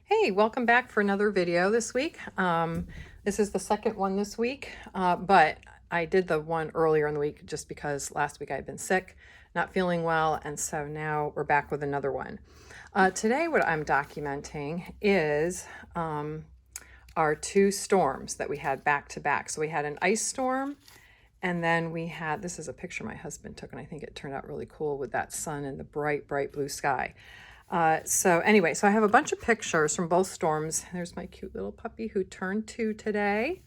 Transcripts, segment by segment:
Hey, welcome back for another video this week. This is the second one this week, but I did the one earlier in the week just because last week I had been sick, not feeling well, and so now we're back with another one. Today what I'm documenting is our two storms that we had back to back. So we had an ice storm, and then we had, this is a picture my husband took, and I think it turned out really cool with that sun and the bright, bright blue sky. So anyway, so I have a bunch of pictures from both storms. There's my cute little puppy who turned 2 today.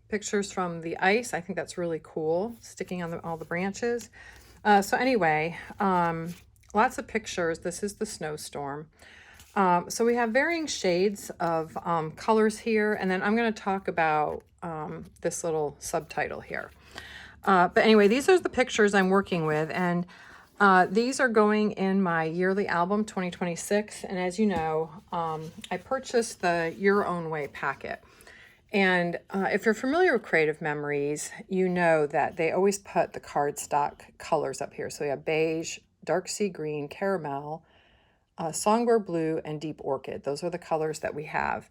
Pictures from the ice. I think that's really cool, sticking on all the branches. So anyway, lots of pictures. This is the snowstorm. So we have varying shades of colors here, and then I'm going to talk about this little subtitle here. But anyway, these are the pictures I'm working with, and these are going in my yearly album 2026, and as you know, I purchased the Your Own Way packet. And if you're familiar with Creative Memories, you know that they always put the cardstock colors up here. So we have beige, dark sea green, caramel, songbird blue, and deep orchid. Those are the colors that we have.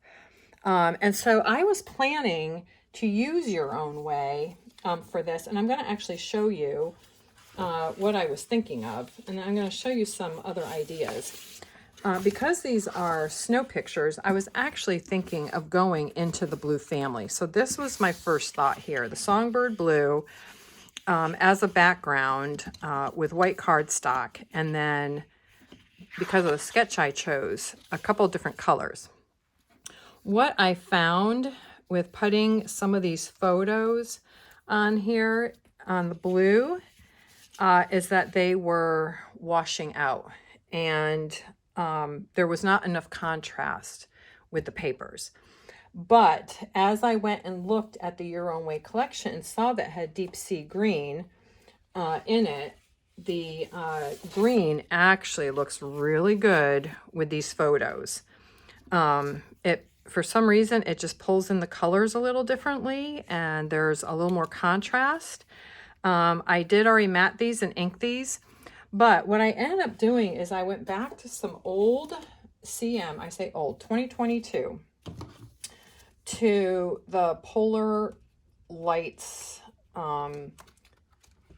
And so I was planning to use Your Own Way for this, and I'm going to actually show you what I was thinking of, and I'm going to show you some other ideas. Because these are snow pictures, I was actually thinking of going into the blue family. So this was my first thought here, the songbird blue as a background with white cardstock, and then because of the sketch I chose, a couple of different colors. What I found with putting some of these photos on here on the blue is that they were washing out, and there was not enough contrast with the papers. But as I went and looked at the Your Own Way collection and saw that it had deep sea green in it, the green actually looks really good with these photos. For some reason, it just pulls in the colors a little differently, and there's a little more contrast. I did already matte these and ink these, but what I ended up doing is I went back to some old CM, I say old, 2022, to the Polar Lights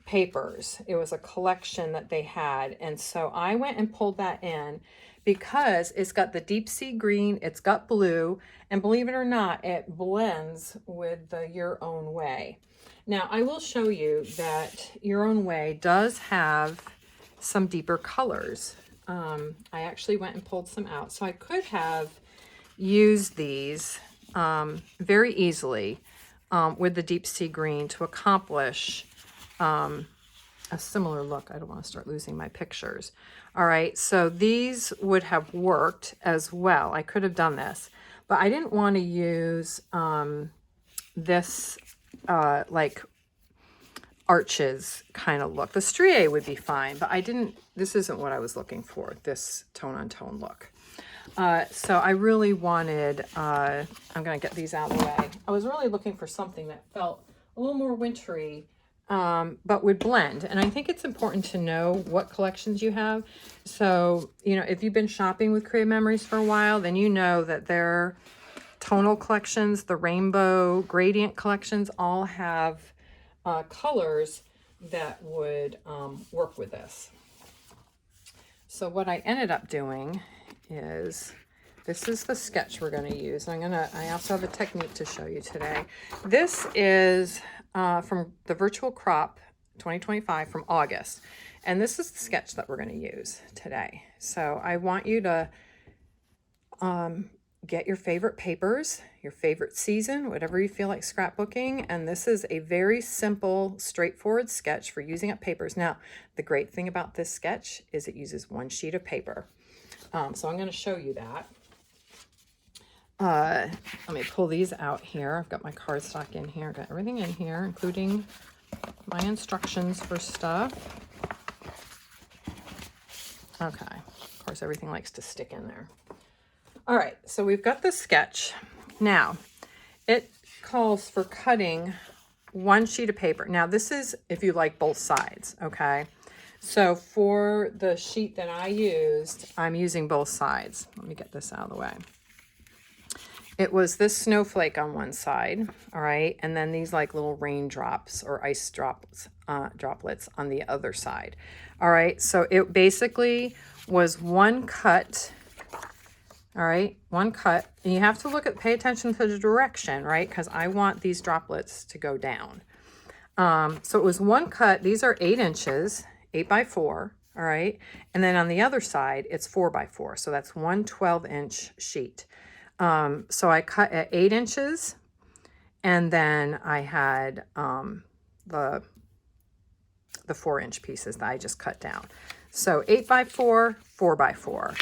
papers. It was a collection that they had, and so I went and pulled that in because it's got the deep sea green, it's got blue, and believe it or not, it blends with the Your Own Way. Now, I will show you that Your Own Way does have some deeper colors. I actually went and pulled some out. So I could have used these very easily with the deep sea green to accomplish a similar look. I don't want to start losing my pictures. All right, so these would have worked as well. I could have done this, but I didn't want to use this like arches kind of look. The strié would be fine, but this isn't what I was looking for, this tone on tone look. So I really wanted, I'm going to get these out of the way. I was really looking for something that felt a little more wintry, but would blend. And I think it's important to know what collections you have. So, you know, if you've been shopping with Creative Memories for a while, then you know that their tonal collections, the rainbow gradient collections, all have colors that would work with this. So what I ended up doing is, this is the sketch we're going to use. I also have a technique to show you today. This is from the Virtual Crop 2025 from August. And this is the sketch that we're going to use today. So I want you to get your favorite papers, your favorite season, whatever you feel like scrapbooking. And this is a very simple, straightforward sketch for using up papers. Now, the great thing about this sketch is it uses one sheet of paper. So I'm going to show you that. Let me pull these out here. I've got my cardstock in here. I've got everything in here, including my instructions for stuff. Okay. Of course, everything likes to stick in there. All right, so we've got the sketch. Now, it calls for cutting one sheet of paper. Now, this is if you like both sides, okay? So for the sheet that I used, I'm using both sides. Let me get this out of the way. It was this snowflake on one side, all right, and then these like little raindrops or ice drops, droplets on the other side. All right, so it basically was one cut. All right, one cut, and you have to pay attention to the direction, right? Because I want these droplets to go down. So it was one cut. These are 8 inches, 8 by 4. All right. And then on the other side, it's 4 by 4. So that's one 12-inch sheet. So I cut at 8 inches, and then I had the 4-inch pieces that I just cut down. So 8 by 4, 4 by 4.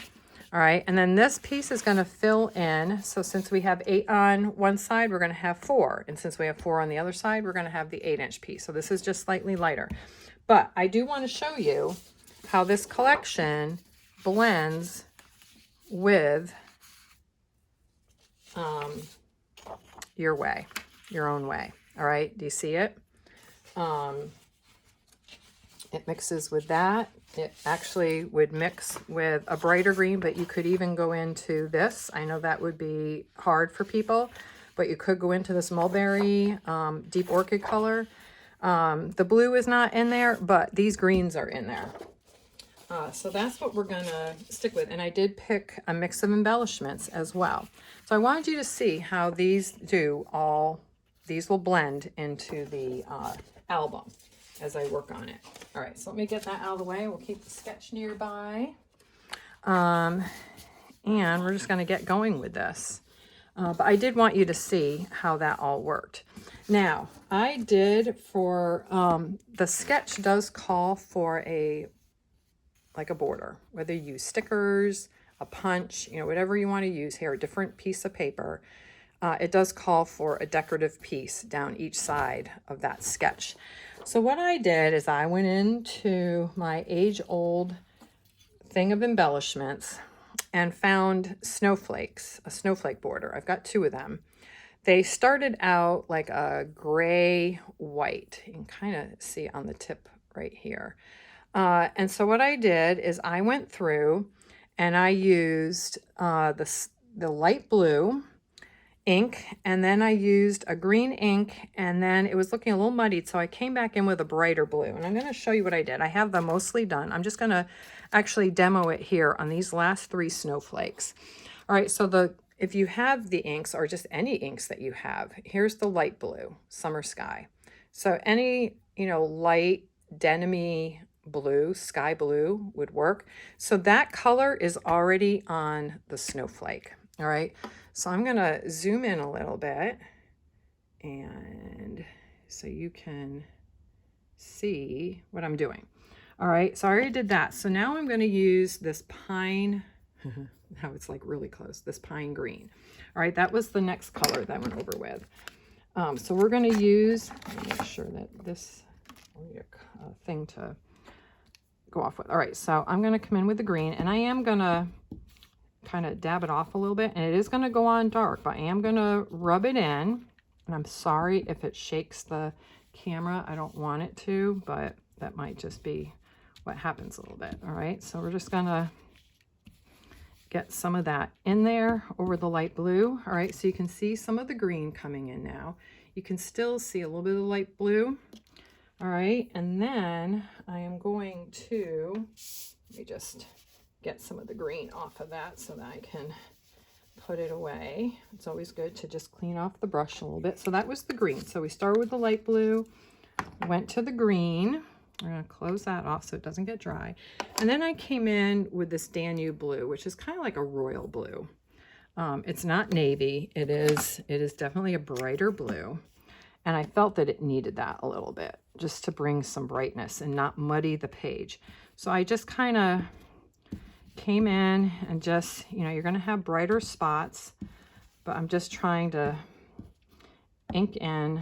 All right, and then this piece is going to fill in. So since we have 8 on one side, we're going to have 4. And since we have 4 on the other side, we're going to have the 8-inch piece. So this is just slightly lighter. But I do want to show you how this collection blends with your own way. All right, do you see it? It mixes with that. It actually would mix with a brighter green, but you could even go into this. I know that would be hard for people, but you could go into this mulberry deep orchid color. The blue is not in there, but these greens are in there. So that's what we're gonna stick with. And I did pick a mix of embellishments as well. So I wanted you to see how these will blend into the album as I work on it. All right, so let me get that out of the way. We'll keep the sketch nearby. And we're just gonna get going with this. But I did want you to see how that all worked. Now, I did for, the sketch does call for like a border, whether you use stickers, a punch, whatever you want to use here, a different piece of paper. It does call for a decorative piece down each side of that sketch. So what I did is I went into my age-old thing of embellishments and found snowflakes, a snowflake border. I've got 2 of them. They started out like a gray white. You can kind of see on the tip right here. And so what I did is I went through and I used the light blue ink, and then I used a green ink, and then it was looking a little muddied, so I came back in with a brighter blue. And I'm going to show you what I did. I have them mostly done. I'm just going to actually demo it here on these last 3 snowflakes. All right, so if you have the inks, or just any inks that you have, here's the light blue, Summer Sky. So any, light denim-y blue, sky blue would work. So that color is already on the snowflake. All right, so I'm gonna zoom in a little bit, and so you can see what I'm doing. All right, so I already did that. So now I'm gonna use this pine, now it's like really close, this pine green. All right, that was the next color that I went over with. So we're gonna use, let me make sure that this, thing to go off with. All right, so I'm gonna come in with the green, and I am gonna kind of dab it off a little bit, and it is going to go on dark, but I am going to rub it in, and I'm sorry if it shakes the camera. I don't want it to, but that might just be what happens a little bit. All right, so we're just going to get some of that in there over the light blue. All right, so you can see some of the green coming in now. You can still see a little bit of light blue. All right, and then I am going to, let me just get some of the green off of that so that I can put it away. It's always good to just clean off the brush a little bit. So that was the green. So we started with the light blue, went to the green. We're going to close that off so it doesn't get dry. And then I came in with this Danube blue, which is kind of like a royal blue. It's not navy. It is definitely a brighter blue. And I felt that it needed that a little bit just to bring some brightness and not muddy the page. So I just kind of came in and just, you're going to have brighter spots, but I'm just trying to ink in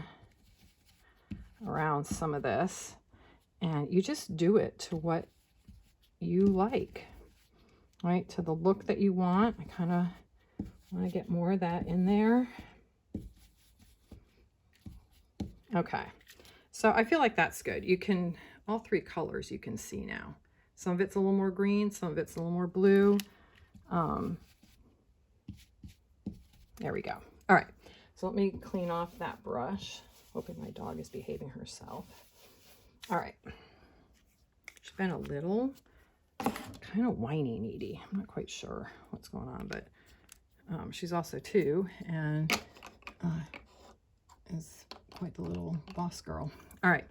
around some of this, and you just do it to what you like, right? To the look that you want. I kind of want to get more of that in there. Okay, so I feel like that's good. You can all three colors you can see now. Some of it's a little more green, some of it's a little more blue. There we go. All right, so let me clean off that brush. Hoping my dog is behaving herself. All right. She's been a little kind of whiny needy. I'm not quite sure what's going on, but she's also 2 and is quite the little boss girl. All right.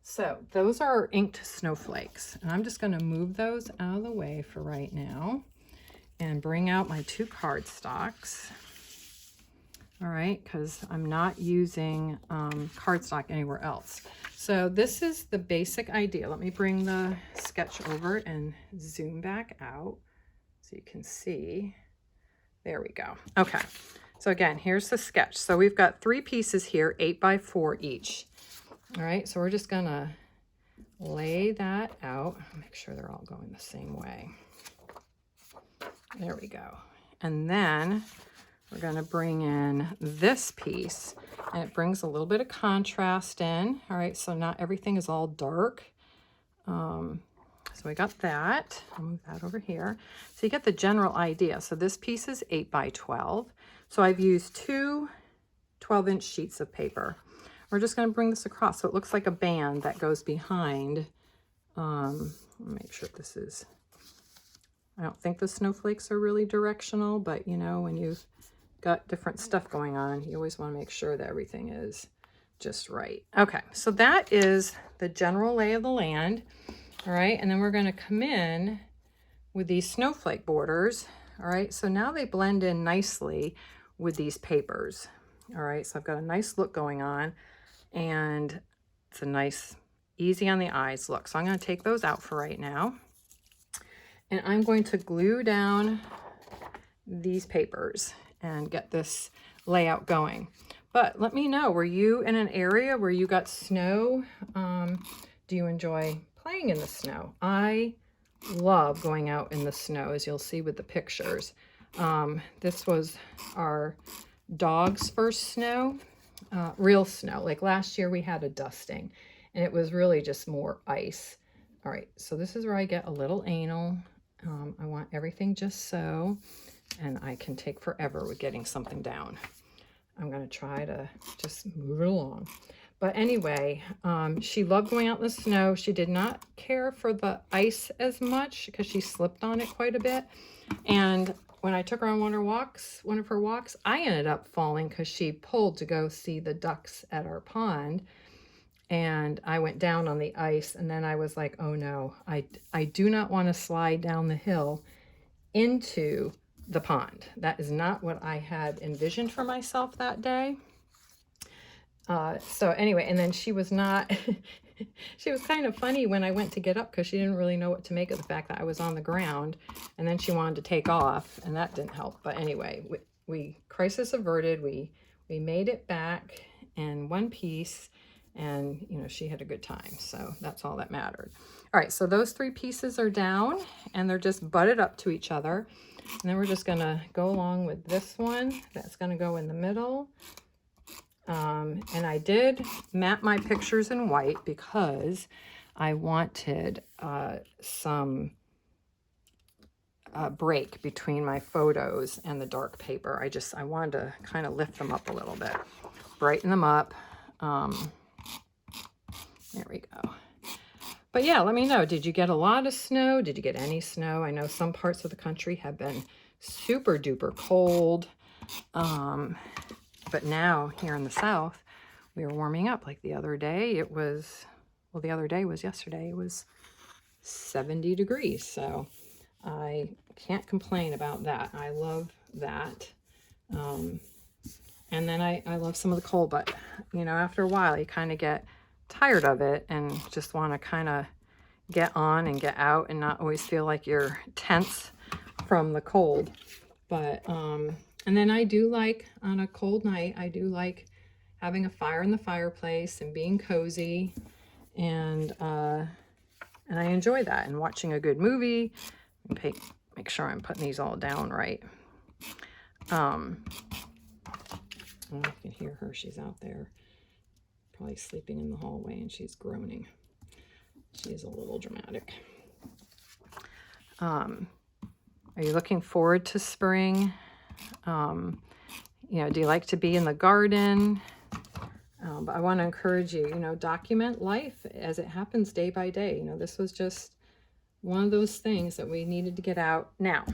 So those are inked snowflakes, and I'm just going to move those out of the way for right now and bring out my 2 cardstocks. All right, because I'm not using cardstock anywhere else. So this is the basic idea. Let me bring the sketch over and zoom back out so you can see. There we go. Okay, so again, here's the sketch. So we've got 3 pieces here, 8 by 4 each. All right, so we're just gonna lay that out. Make sure they're all going the same way. There we go. And then we're going to bring in this piece, and it brings a little bit of contrast in. All right, so not everything is all dark. So we got that. I'll move that over here. So you get the general idea. So this piece is 8 by 12. So I've used 2 12-inch sheets of paper. We're just going to bring this across so it looks like a band that goes behind. Make sure this is, I don't think the snowflakes are really directional, but you know, when you've got different stuff going on, you always want to make sure that everything is just right. Okay, so that is the general lay of the land. All right, and then we're going to come in with these snowflake borders. All right, so now they blend in nicely with these papers. All right, so I've got a nice look going on, and it's a nice, easy on the eyes look. So I'm going to take those out for right now, and I'm going to glue down these papers and get this layout going. But let me know, were you in an area where you got snow? Do you enjoy playing in the snow? I love going out in the snow, as you'll see with the pictures. This was our dog's first snow, real snow. Like last year we had a dusting, and it was really just more ice. All right, so this is where I get a little anal. I want everything just so, and I can take forever with getting something down. I'm going to try to just move it along. But anyway, she loved going out in the snow. She did not care for the ice as much because she slipped on it quite a bit. And when I took her on one of her walks, I ended up falling because she pulled to go see the ducks at our pond. And I went down on the ice, and then I was like, oh no, I do not want to slide down the hill into the pond. That is not what I had envisioned for myself that day. So anyway, and then she was not, she was kind of funny when I went to get up because she didn't really know what to make of the fact that I was on the ground, and then she wanted to take off, and that didn't help. But anyway, we crisis averted. We made it back in one piece, and you know, she had a good time. So that's all that mattered. All right, so those 3 pieces are down, and they're just butted up to each other. And then we're just gonna go along with this one. That's gonna go in the middle. And I did map my pictures in white because I wanted some break between my photos and the dark paper. I wanted to kind of lift them up a little bit, brighten them up. There we go. But yeah, let me know, did you get a lot of snow? Did you get any snow? I know some parts of the country have been super duper cold. But now here in the South, we are warming up. Like the other day, it was, well, the other day was yesterday, it was 70 degrees. So I can't complain about that. I love that. And then I love some of the cold, but you know, after a while, you kind of get tired of it and just want to kind of get on and get out and not always feel like you're tense from the cold. But and then I do like, on a cold night, I do like having a fire in the fireplace and being cozy, and I enjoy that, and watching a good movie. Make sure I'm putting these all down right. I don't know if you can hear her, she's out there probably sleeping in the hallway and she's groaning. She is a little dramatic. Are you looking forward to spring? You know, do you like to be in the garden? But I want to encourage you, you know, document life as it happens day by day. You know, this was just one of those things that we needed to get out. Now,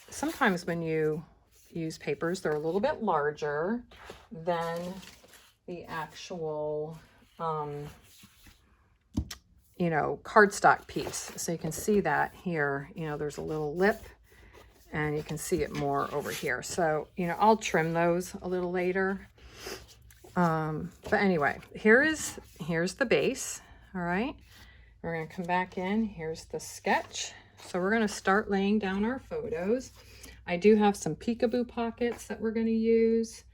sometimes when you use papers, they're a little bit larger than the actual, you know, cardstock piece. So you can see that here, you know, there's a little lip and you can see it more over here. So, you know, I'll trim those a little later. But anyway, here's the base. All right. We're going to come back in. Here's the sketch. So we're going to start laying down our photos. I do have some peekaboo pockets that we're going to use.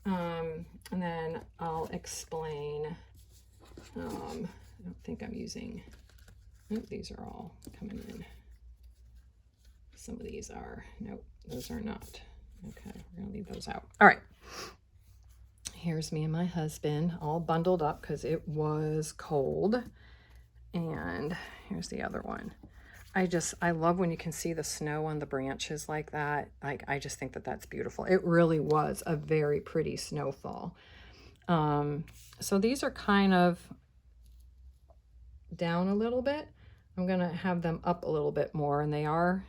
And then I'll explain. I don't think I'm using, nope, these are all coming in. Some of these are, nope, those are not. Okay, we're going to leave those out. All right. Here's me and my husband all bundled up because it was cold. And here's the other one. I love when you can see the snow on the branches like that. Like, I just think that that's beautiful. It really was a very pretty snowfall. So these are kind of down a little bit. I'm going to have them up a little bit more, and they are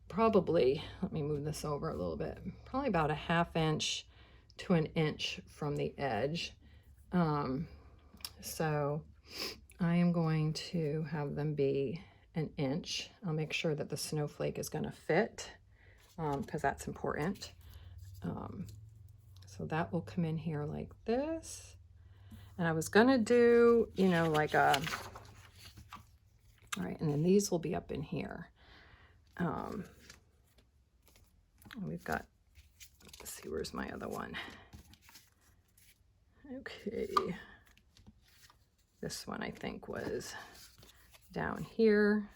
probably, let me move this over a little bit, probably about a 1/2 inch to 1 inch from the edge. So I am going to have them be 1 inch. I'll make sure that the snowflake is going to fit, because that's important. So that will come in here like this. And I was going to do, you know, like a, all right, and then these will be up in here. We've got, let's see, where's my other one? Okay. This one I think was down here.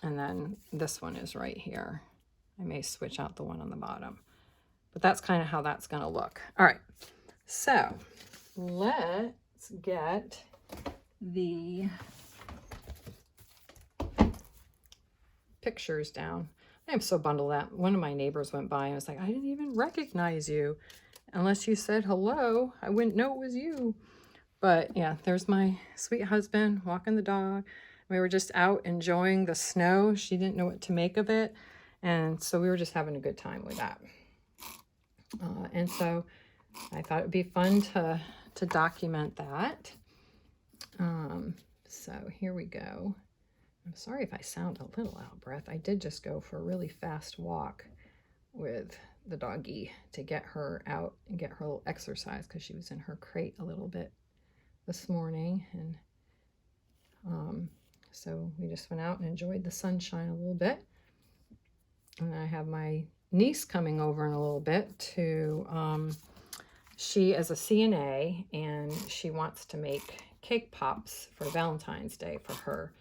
And then this one is right here. I may switch out the one on the bottom. But that's kind of how that's going to look. All right. So let's get the pictures down. I am so bundled that one of my neighbors went by and was like, I didn't even recognize you. Unless you said hello, I wouldn't know it was you. But yeah, there's my sweet husband walking the dog. We were just out enjoying the snow. She didn't know what to make of it. And so we were just having a good time with that. And so I thought it'd be fun to document that. So here we go. I'm sorry if I sound a little out of breath. I did just go for a really fast walk with the doggie to get her out and get her a little exercise because she was in her crate a little bit this morning. And so we just went out and enjoyed the sunshine a little bit. And I have my niece coming over in a little bit to, she is a CNA and she wants to make cake pops for Valentine's Day for her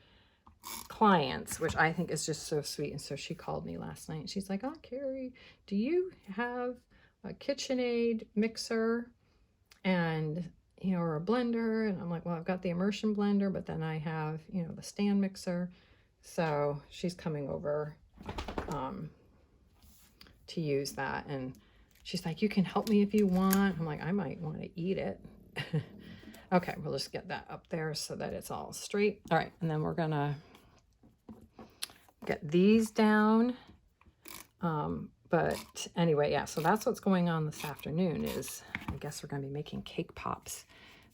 clients, which I think is just so sweet. And so she called me last night and she's like, oh, Carrie, do you have a KitchenAid mixer and, you know, or a blender? And I'm like, well, I've got the immersion blender, but then I have, you know, the stand mixer. So she's coming over to use that. And she's like, you can help me if you want. I'm like, I might want to eat it. Okay, we'll just get that up there so that it's all straight. All right, and then we're gonna get these down. But anyway, yeah, so that's what's going on this afternoon is I guess we're gonna be making cake pops.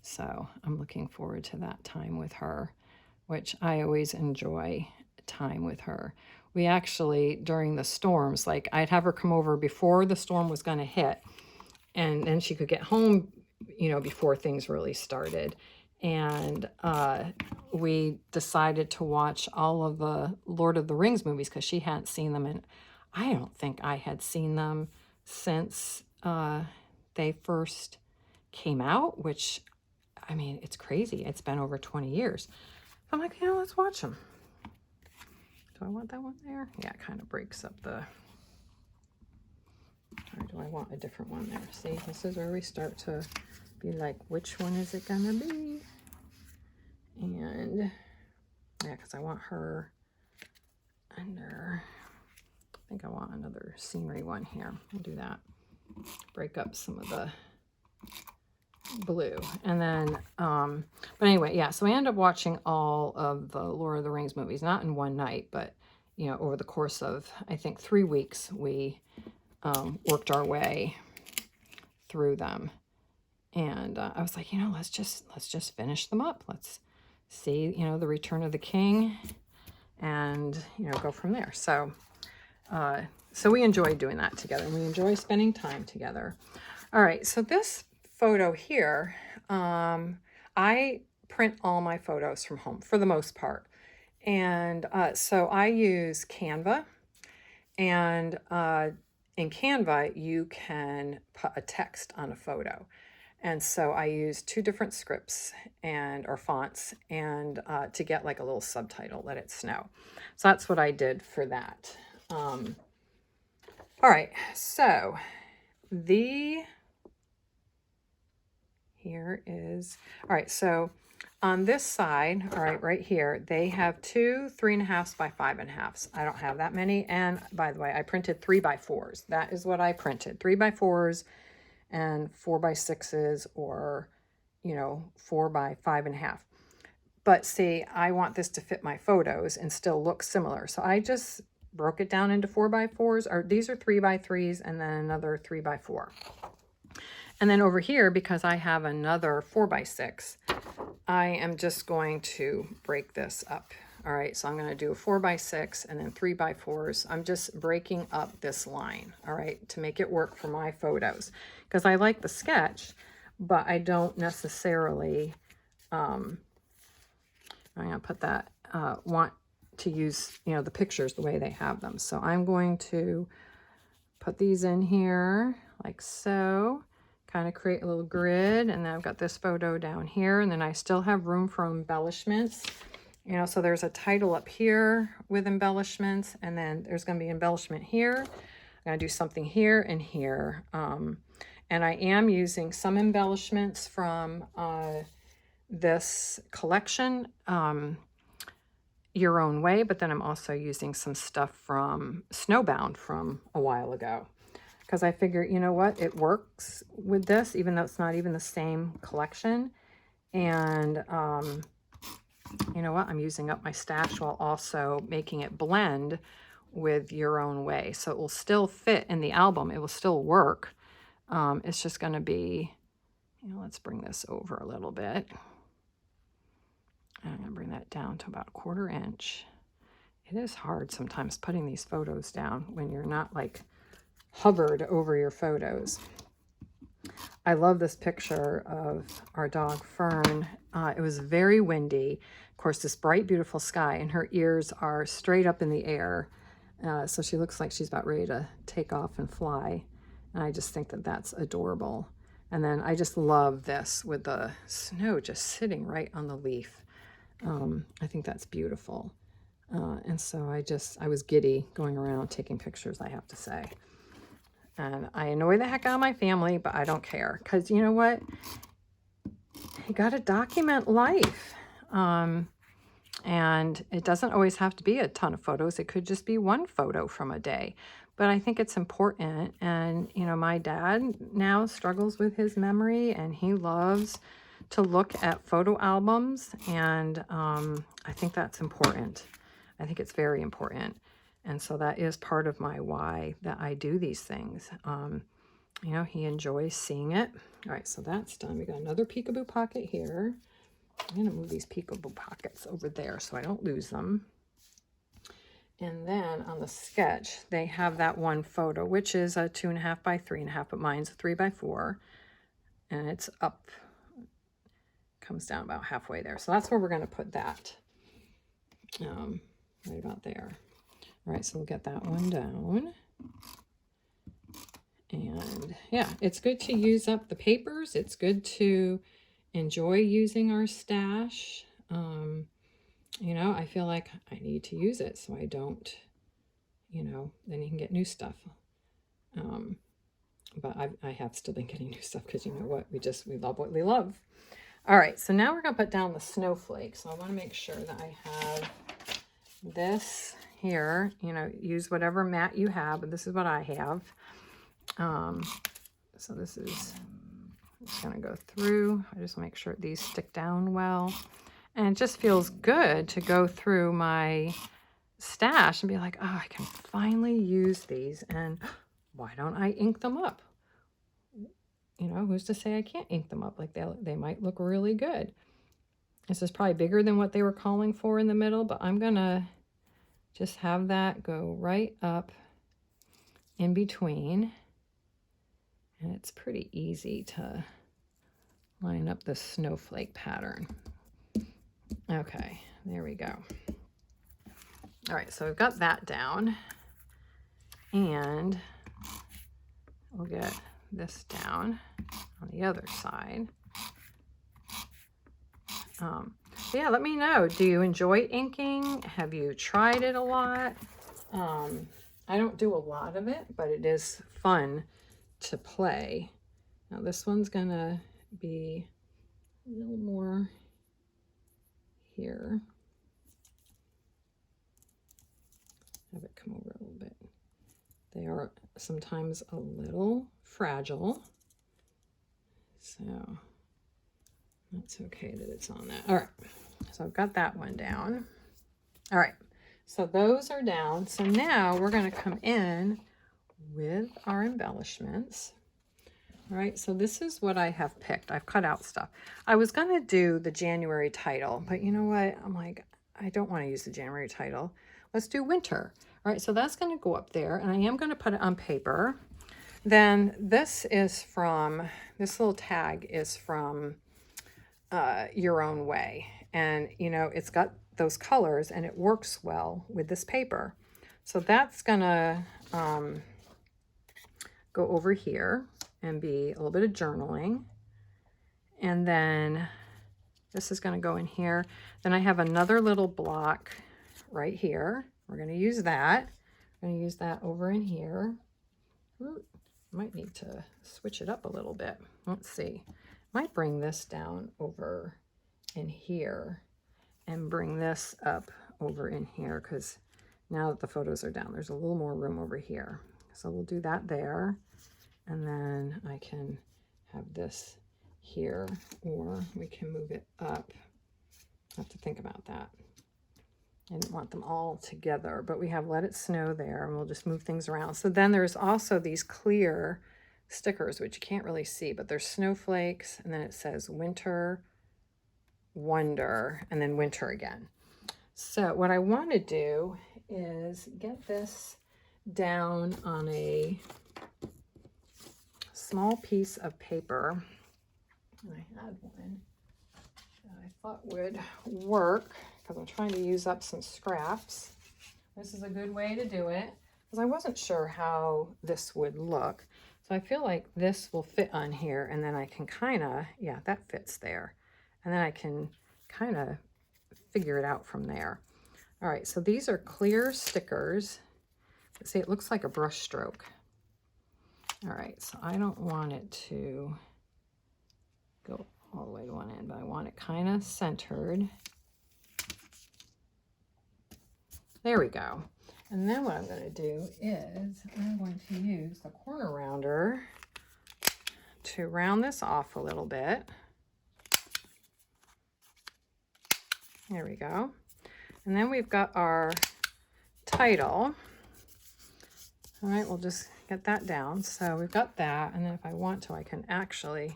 So I'm looking forward to that time with her, which I always enjoy time with her. We actually, during the storms, like I'd have her come over before the storm was gonna hit, and then she could get home, you know, before things really started. And we decided to watch all of the Lord of the Rings movies because she hadn't seen them. And I don't think I had seen them since they first came out, which, I mean, it's crazy. It's been over 20 years. I'm like, you know, let's watch them. Do I want that one there? Yeah, it kind of breaks up the... Or do I want a different one there? See, this is where we start to be like, which one is it gonna be? And yeah, because I want her under, I think I want another scenery one here. We'll do that. Break up some of the blue. And then, but anyway, yeah, so I ended up watching all of the Lord of the Rings movies, not in one night, but, you know, over the course of, I think, 3 weeks, we worked our way through them. And I was like, you know, let's just finish them up. Let's see, you know, the Return of the King and, you know, go from there. So, so we enjoy doing that together, and we enjoy spending time together. All right, so this photo here, I print all my photos from home for the most part. And so I use Canva, and in Canva, you can put a text on a photo. And so I use 2 different scripts or fonts and to get like a little subtitle, Let It Snow. So that's what I did for that. All right, so here is, all right, so on this side, all right, right here, they have 2 3.5s by 5.5s. I don't have that many. And by the way, I printed 3x4s. That is what I printed, 3x4s and 4x6s, or, you know, 4x5.5. But see, I want this to fit my photos and still look similar. So I just broke it down into 4x4s, or these are 3x3s, and then another 3x4. And then over here, because I have another 4x6, I am just going to break this up. All right, so I'm going to do a 4x6 and then 3x4s. I'm just breaking up this line, all right, to make it work for my photos. Because I like the sketch, but I don't necessarily, I'm going to put that, want to use, you know, the pictures the way they have them. So I'm going to put these in here like so. Kind of create a little grid, and then I've got this photo down here, and then I still have room for embellishments, you know, so there's a title up here with embellishments, and then there's going to be embellishment here. I'm going to do something here and here, and I am using some embellishments from this collection, Your Own Way, but then I'm also using some stuff from Snowbound from a while ago. Because I figure, you know what, it works with this, even though it's not even the same collection. And you know what, I'm using up my stash while also making it blend with Your Own Way. So it will still fit in the album. It will still work. It's just going to be, you know, let's bring this over a little bit. I'm going to bring that down to about 1/4 inch. It is hard sometimes putting these photos down when you're not like hovered over your photos. I love this picture of our dog Fern. It was very windy. Of course, this bright, beautiful sky, and her ears are straight up in the air. So she looks like she's about ready to take off and fly. And I just think that that's adorable. And then I just love this with the snow just sitting right on the leaf. I think that's beautiful. And so I was giddy going around taking pictures, I have to say. And I annoy the heck out of my family, but I don't care. Because you know what? You got to document life. And it doesn't always have to be a ton of photos. It could just be one photo from a day. But I think it's important. And, you know, my dad now struggles with his memory, and he loves to look at photo albums. And I think that's important. I think it's very important. And so that is part of my why that I do these things. You know, he enjoys seeing it. All right, so that's done. We got another peekaboo pocket here. I'm going to move these peekaboo pockets over there so I don't lose them. And then on the sketch, they have that one photo, which is a 2.5 by 3.5, but mine's a 3x4. And it's up, comes down about halfway there. So that's where we're going to put that, right about there. All right, so we'll get that one down. And yeah, it's good to use up the papers. It's good to enjoy using our stash. You know, I feel like I need to use it so I don't, you know, then you can get new stuff. but I have still been getting new stuff because you know what? We love what we love. All right, so now we're going to put down the snowflakes. So I want to make sure that I have this here. You know, use whatever mat you have, but this is what I have. So this is just going to go through. I just make sure these stick down well. And it just feels good to go through my stash and be like, oh, I can finally use these. And why don't I ink them up? You know, who's to say I can't ink them up? Like they might look really good. This is probably bigger than what they were calling for in the middle, but I'm going to just have that go right up in between. And it's pretty easy to line up the snowflake pattern. Okay, there we go. All right, so we've got that down. And we'll get this down on the other side. Yeah, let me know. Do you enjoy inking? Have you tried it a lot? I don't do a lot of it, but it is fun to play. Now this one's gonna be a little more here. Have it come over a little bit. They are sometimes a little fragile, so that's okay that it's on that. All right, so I've got that one down. All right, so those are down. So now we're going to come in with our embellishments. All right, so this is what I have picked. I've cut out stuff. I was going to do the January title, but you know what? I'm like, I don't want to use the January title. Let's do winter. All right, so that's going to go up there, and I am going to put it on paper. Then this is from, this little tag is from Your Own Way. And, you know, it's got those colors, and it works well with this paper. So that's going to go over here and be a little bit of journaling. And then this is going to go in here. Then I have another little block right here. We're going to use that. I'm going to use that over in here. Ooh, might need to switch it up a little bit. Let's see. Might bring this down over in here and bring this up over in here, because now that the photos are down, there's a little more room over here. So we'll do that there. And then I can have this here, or we can move it up. I have to think about that. I didn't want them all together, but we have Let It Snow there, and we'll just move things around. So then there's also these clear stickers, which you can't really see, but there's snowflakes, and then it says Winter Wonder, and then winter again. So what I want to do is get this down on a small piece of paper. And I had one that I thought would work, because I'm trying to use up some scraps. This is a good way to do it, because I wasn't sure how this would look. So I feel like this will fit on here, and then I can kind of, yeah, that fits there. And then I can kind of figure it out from there. All right, so these are clear stickers. See, it looks like a brush stroke. All right, so I don't want it to go all the way to one end, but I want it kind of centered. There we go. And then what I'm going to do is I'm going to use the corner rounder to round this off a little bit. There we go. And then we've got our title. All right, we'll just get that down. So we've got that, and then if I want to, I can actually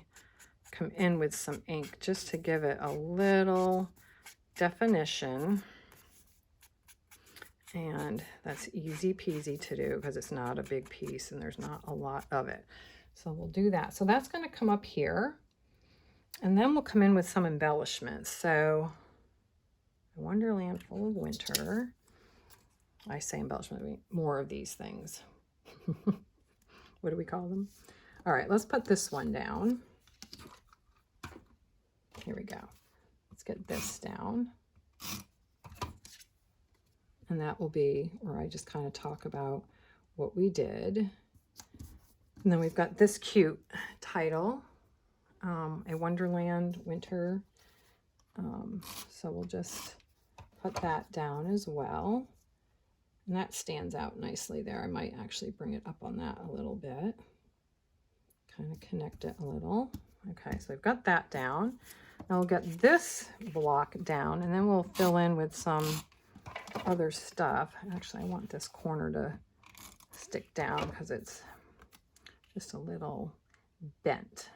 come in with some ink just to give it a little definition. And that's easy peasy to do because it's not a big piece and there's not a lot of it. So we'll do that. So that's going to come up here, and then we'll come in with some embellishments. So a Wonderland Full of Winter. I say embellishment, I mean more of these things. What do we call them? All right, let's put this one down. Here we go. Let's get this down. And that will be where I just kind of talk about what we did. And then we've got this cute title, A Wonderland Winter. So we'll just put that down as well. And that stands out nicely there. I might actually bring it up on that a little bit. Kind of connect it a little. Okay, so we've got that down. Now we'll get this block down, and then we'll fill in with some other stuff. Actually, I want this corner to stick down because it's just a little bent,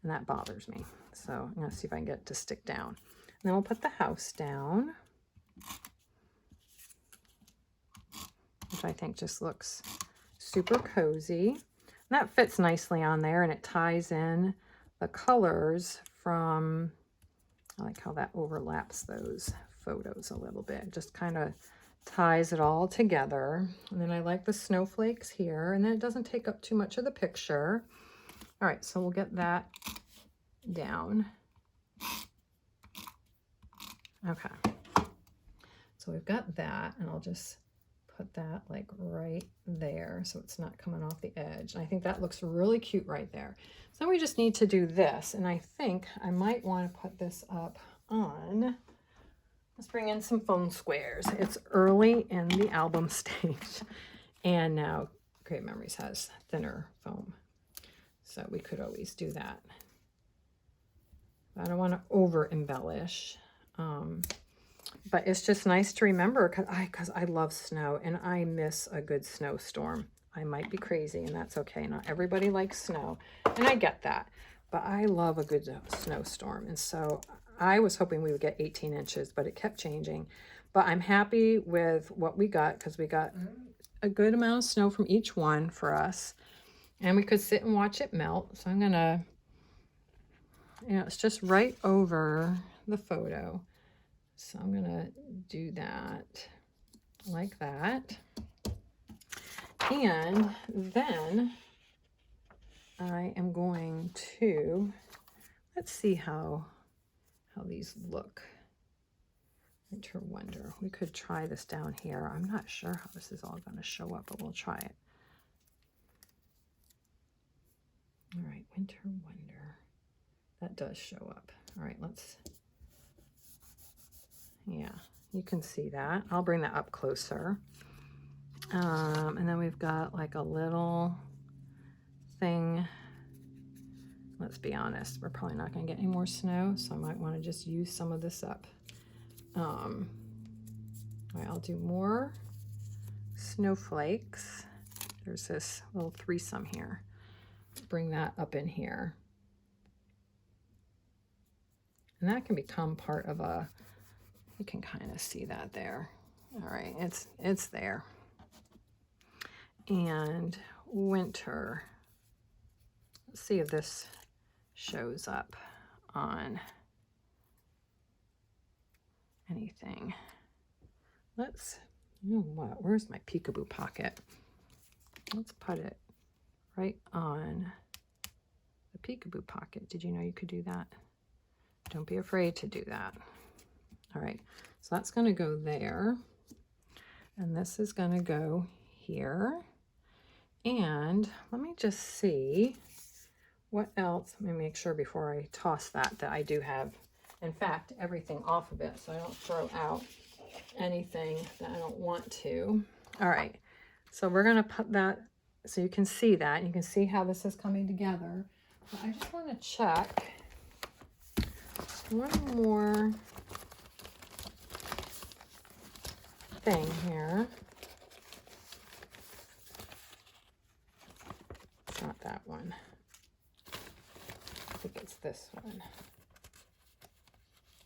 and that bothers me. So I'm going to see if I can get it to stick down. And then we'll put the house down, which I think just looks super cozy. And that fits nicely on there, and it ties in the colors from, I like how that overlaps those photos a little bit. Just kind of ties it all together. And then I like the snowflakes here, and then it doesn't take up too much of the picture. All right, so we'll get that down. Okay, so we've got that, and I'll just put that like right there so it's not coming off the edge. And I think that looks really cute right there. So we just need to do this, and I think I might want to put this up on, let's bring in some foam squares. It's early in the album stage, and now Create Memories has thinner foam, so we could always do that. I don't want to over embellish, but it's just nice to remember because I love snow, and I miss a good snowstorm. I might be crazy, and that's okay. Not everybody likes snow, and I get that, but I love a good snowstorm. And so I was hoping we would get 18 inches, but it kept changing. But I'm happy with what we got because we got a good amount of snow from each one for us, and we could sit and watch it melt. So I'm gonna, it's just right over the photo. So I'm gonna do that like that. And then I am going to, let's see how these look. Winter Wonder. We could try this down here. I'm not sure how this is all going to show up, but we'll try it. All right, Winter Wonder. That does show up. All right, let's, yeah, you can see that. I'll bring that up closer. And then we've got like a little thing. Let's be honest, we're probably not going to get any more snow, so I might want to just use some of this up. All right, I'll do more snowflakes. There's this little threesome here. Bring that up in here. And that can become part of a, you can kind of see that there. All right, it's there. And winter. Let's see if this shows up on anything. Let's, you know what, where's my peekaboo pocket? Let's put it right on the peekaboo pocket. Did you know you could do that? Don't be afraid to do that. All right, so that's going to go there, and this is going to go here. And let me just see what else. Let me make sure before I toss that I do have, in fact, everything off of it, so I don't throw out anything that I don't want to. All right, so we're going to put that so you can see that. You can see how this is coming together. But I just want to check one more thing here. It's not that one. I think it's this one.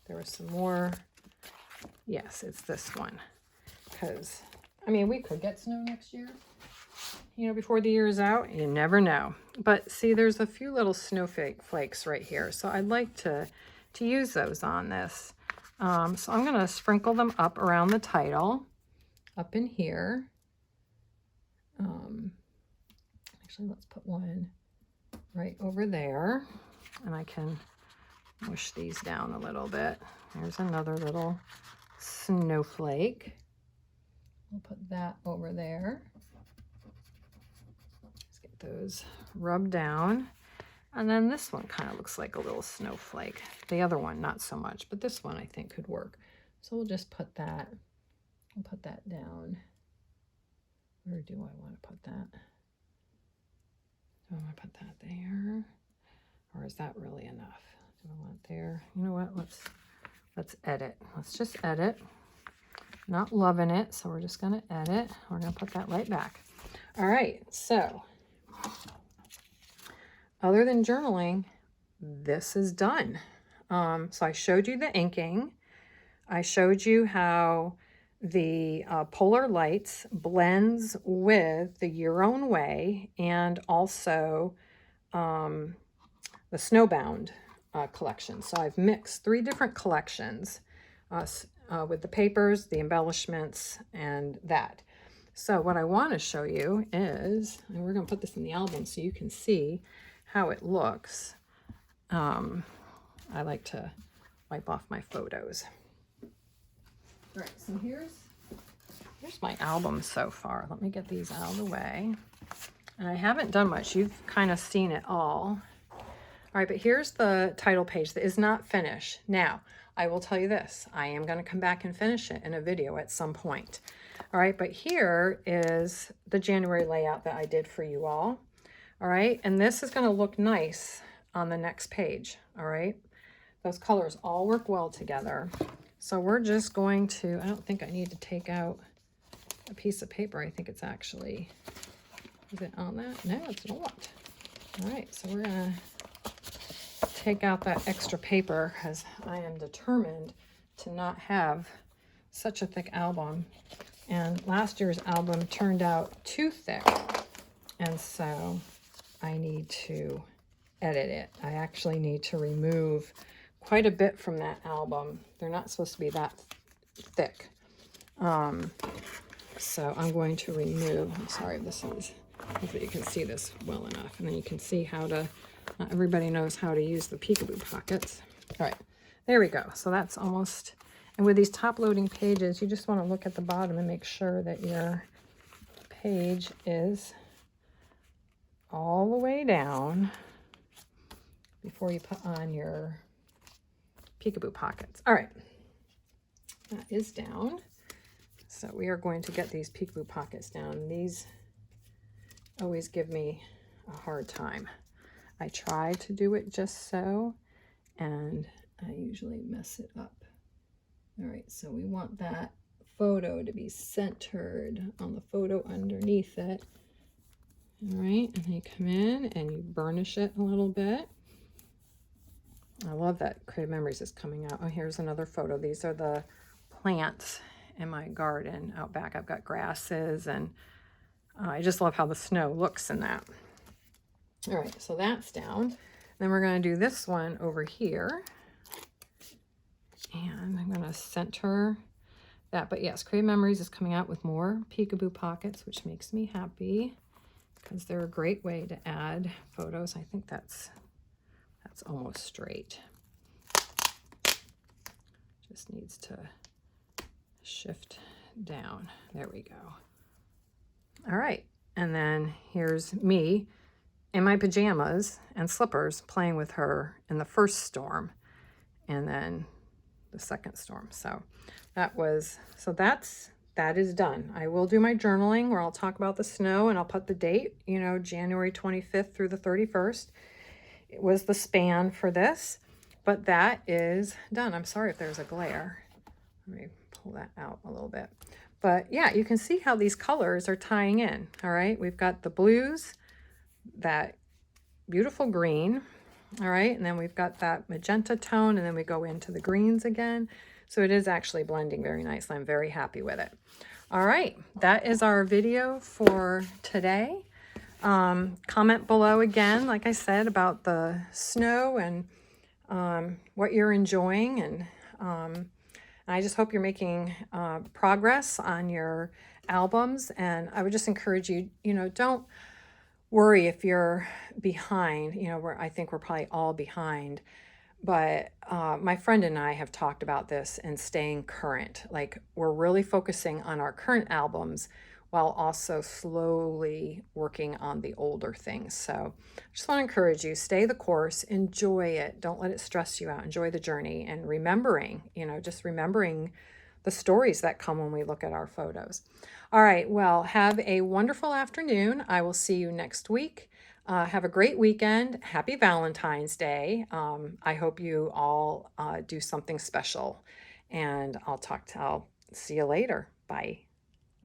There was some more. Yes, it's this one. Because, I mean, we could get snow next year. You know, before the year is out, you never know. But see, there's a few little snowflakes right here. So I'd like to use those on this. So I'm going to sprinkle them up around the title, up in here. Actually, let's put one right over there. And I can mush these down a little bit. There's another little snowflake. We'll put that over there. Let's get get those rubbed down. And then this one kind of looks like a little snowflake. The other one, not so much, but this one I think could work. So we'll just put that, we'll put that down. Where do I want to put that? Do I want to put that there? Or is that really enough? Do I want there? You know what? Let's edit. Let's just edit. Not loving it, so we're just going to edit. We're going to put that right back. All right, so other than journaling, this is done. So I showed you the inking. I showed you how the polar lights blends with the Your Own Way and also the Snowbound collection. So I've mixed 3 different collections with the papers, the embellishments, and that. So what I want to show you is, and we're going to put this in the album so you can see how it looks. I like to wipe off my photos. All right, so here's my album so far. Let me get these out of the way. And I haven't done much. You've kind of seen it all. All right, but here's the title page that is not finished. Now, I will tell you this. I am going to come back and finish it in a video at some point. All right, but here is the January layout that I did for you all. All right, and this is going to look nice on the next page. All right, those colors all work well together. So we're just going to, I don't think I need to take out a piece of paper. I think it's actually, is it on that? No, it's not. All right, so we're going to take out that extra paper because I am determined to not have such a thick album. And last year's album turned out too thick. And so I need to edit it. I actually need to remove quite a bit from that album. They're not supposed to be that thick. So I'm going to remove, I'm sorry, this is, hopefully you can see this well enough. And then you can see how to, not everybody knows how to use the peekaboo pockets. All right, there we go. So that's almost, and with these top loading pages, you just want to look at the bottom and make sure that your page is all the way down before you put on your peekaboo pockets. All right, that is down. So we are going to get these peekaboo pockets down. These always give me a hard time. I try to do it just so, and I usually mess it up. All right, so we want that photo to be centered on the photo underneath it. All right, and then you come in and you burnish it a little bit. I love that Creative Memories is coming out. Oh, here's another photo. These are the plants in my garden out back. I've got grasses, and I just love how the snow looks in that. All right, so that's down. Then we're going to do this one over here. And I'm going to center that. But yes, Creative Memories is coming out with more peekaboo pockets, which makes me happy because they're a great way to add photos. I think that's almost straight. Just needs to shift down. There we go. All right, and then here's me in my pajamas and slippers playing with her in the first storm and then the second storm. So that is done. I will do my journaling where I'll talk about the snow and I'll put the date, you know, January 25th through the 31st. It was the span for this, but that is done. I'm sorry if there's a glare. Let me pull that out a little bit. But yeah, you can see how these colors are tying in. All right, we've got the blues, that beautiful green, all right, and then we've got that magenta tone, and then we go into the greens again. So it is actually blending very nicely. I'm very happy with it. All right, that is our video for today. Comment below again, like I said, about the snow and what you're enjoying, and I just hope you're making progress on your albums. And I would just encourage you, you know, don't worry if you're behind. You know, I think we're probably all behind. But my friend and I have talked about this and staying current. Like, we're really focusing on our current albums while also slowly working on the older things. So I just want to encourage you, stay the course, enjoy it. Don't let it stress you out. Enjoy the journey and remembering, just remembering the stories that come when we look at our photos. All right, well, have a wonderful afternoon. I will see you next week. Have a great weekend. Happy Valentine's Day. I hope you all do something special, and I'll see you later. Bye.